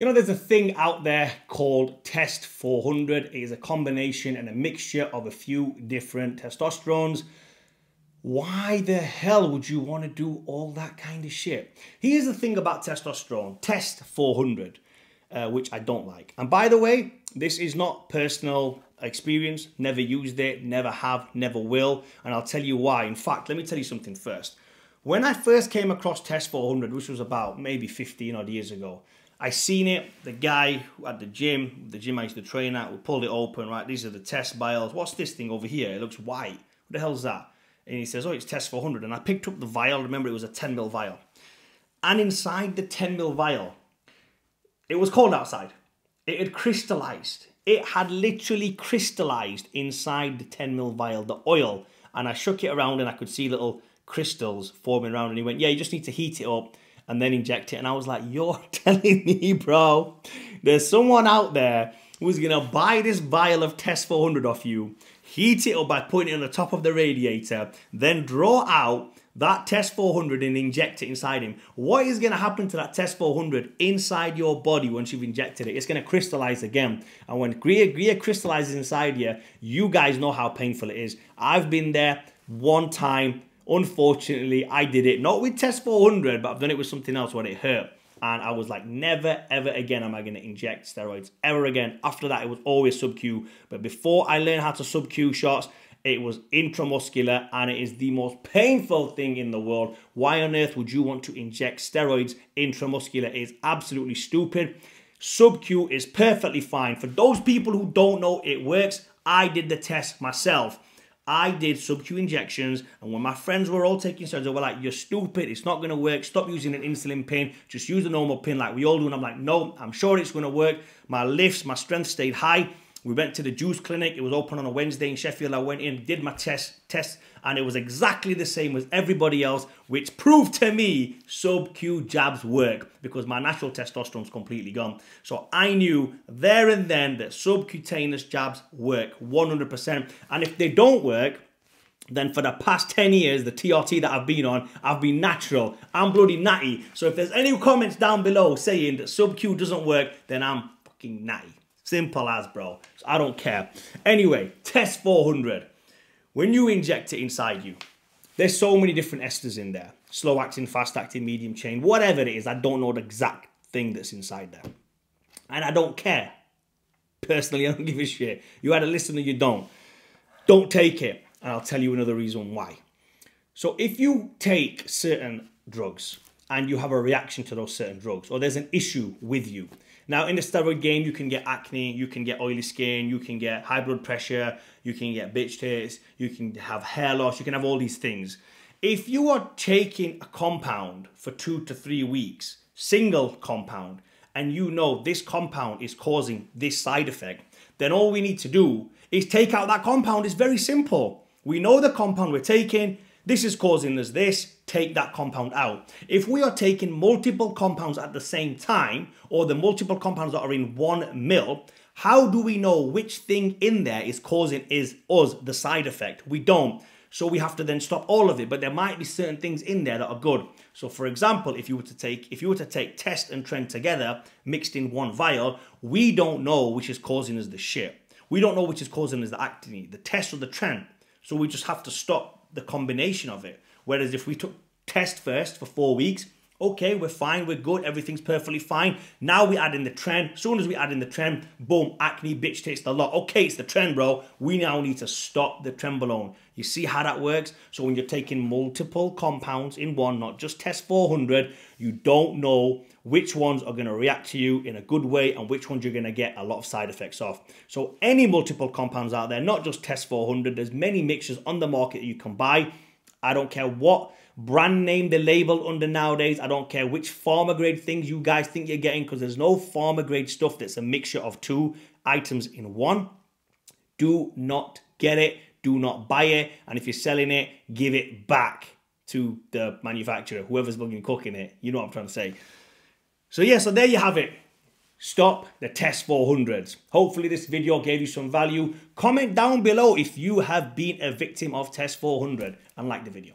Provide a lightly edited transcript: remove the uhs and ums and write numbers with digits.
You know, there's a thing out there called TEST-400. It is a combination and a mixture of a few different testosterones. Why the hell would you want to do all that kind of shit? Here's the thing about testosterone, TEST-400, which I don't like. And by the way, this is not personal experience. Never used it, never have, never will. And I'll tell you why. In fact, let me tell you something first. When I first came across TEST-400, which was about maybe 15 odd years ago, I seen it, the guy at the gym I used to train at, we pulled it open, right, these are the test vials. What's this thing over here? It looks white. What the hell's that? And he says, oh, it's TEST-400. And I picked up the vial, remember it was a 10 ml vial. And inside the 10 ml vial, it was cold outside. It had crystallized. It had literally crystallized inside the 10 ml vial, the oil. And I shook it around and I could see little crystals forming around. And he went, yeah, you just need to heat it up and then inject it. And I was like, you're telling me, bro, there's someone out there who's going to buy this vial of TEST-400 off you, heat it up by putting it on the top of the radiator, then draw out that TEST-400 and inject it inside him. What is going to happen to that TEST-400 inside your body once you've injected it? It's going to crystallize again. And when Gria crystallizes inside you, you guys know how painful it is. I've been there one time. Unfortunately, I did it, not with TEST-400, but I've done it with something else when it hurt. And I was like, never, ever again am I going to inject steroids, ever again. After that, it was always sub-Q. But before I learned how to sub-Q shots, it was intramuscular, and it is the most painful thing in the world. Why on earth would you want to inject steroids intramuscular? It is absolutely stupid. Sub-Q is perfectly fine. For those people who don't know it works, I did the test myself. I did sub-Q injections, and when my friends were all taking steroids, they were like, you're stupid, it's not going to work, stop using an insulin pin, just use a normal pin like we all do. And I'm like, no, I'm sure it's going to work. My lifts, my strength stayed high. We went to the juice clinic. It was open on a Wednesday in Sheffield. I went in, did my test, and it was exactly the same as everybody else, which proved to me sub-Q jabs work because my natural testosterone's completely gone. So I knew there and then that subcutaneous jabs work 100%. And if they don't work, then for the past 10 years, the TRT that I've been on, I've been natural. I'm bloody natty. So if there's any comments down below saying that sub-Q doesn't work, then I'm fucking natty. Simple as, bro. So I don't care. Anyway, TEST-400. When you inject it inside you, there's so many different esters in there. Slow acting, fast acting, medium chain, whatever it is. I don't know the exact thing that's inside there. And I don't care. Personally, I don't give a shit. You either listen or you don't. Don't take it. And I'll tell you another reason why. So if you take certain drugs and you have a reaction to those certain drugs, or there's an issue with you. Now, in the steroid game, you can get acne, you can get oily skin, you can get high blood pressure, you can get bitch tits, you can have hair loss, you can have all these things. If you are taking a compound for 2 to 3 weeks, single compound, and you know this compound is causing this side effect, then all we need to do is take out that compound. It's very simple. We know the compound we're taking. This is causing us this, take that compound out. If we are taking multiple compounds at the same time, or the multiple compounds that are in 1 ml, how do we know which thing in there is causing us the side effect? We don't. So we have to then stop all of it, but there might be certain things in there that are good. So for example, if you were to take Test and Trend together, mixed in 1 vial, we don't know which is causing us the shit. We don't know which is causing us the acne, the Test or the Trend. So we just have to stop the combination of it. Whereas if we took Test first for 4 weeks, okay, we're fine, we're good, everything's perfectly fine. Now we add in the Trend. As soon as we add in the Trend, boom, acne, bitch tits, the lot. Okay, it's the Trend, bro. We now need to stop the Trenbolone. You see how that works? So when you're taking multiple compounds in one, not just TEST-400, you don't know which ones are going to react to you in a good way and which ones you're going to get a lot of side effects of. So any multiple compounds out there, not just TEST-400, there's many mixtures on the market that you can buy. I don't care what brand name they label under nowadays. I don't care which pharma grade things you guys think you're getting, because there's no pharma grade stuff that's a mixture of 2 items in 1. Do not get it. Do not buy it. And if you're selling it, give it back to the manufacturer, whoever's fucking cooking it. You know what I'm trying to say. So yeah, so there you have it. Stop the TEST-400s. Hopefully this video gave you some value. Comment down below if you have been a victim of TEST-400 and like the video.